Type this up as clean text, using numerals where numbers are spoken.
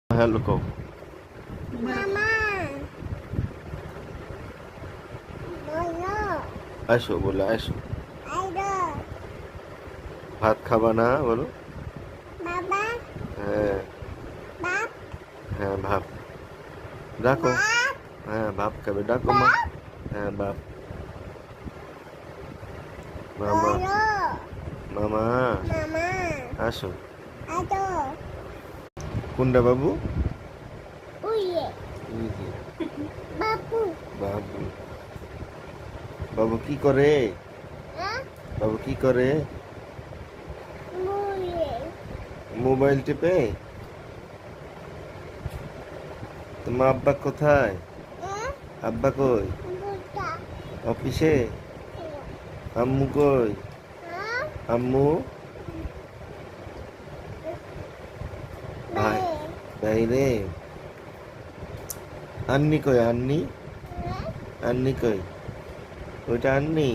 Hello কও। মামা বলো আসো বলে আসো। আইডো ভাত খাবা না বলো। বাবা হ্যাঁ বাপ হ্যাঁ ভাব ডাকো। বাপ হ্যাঁ ভাব খাবে ডাকো মা। বাপ হ্যাঁ বাপ। মামা বলো মামা মামা আসো। আইডো কুন্ডা বাবু। উইয়ে এই যে বাপু বাবু। বাবু কি করে? হ্যাঁ বাবু কি করে? মুইয়ে মোবাইল টিপে। তোমার আব্বা কোথায়? হ্যাঁ আব্বা কই? বুটা অফিসে। আম্মু কই? হ্যাঁ আম্মু ভাই বাই বাইরে। আন্নি কই আন্নি? হ্যাঁ আন্নি কই? ওইটা আন্নি।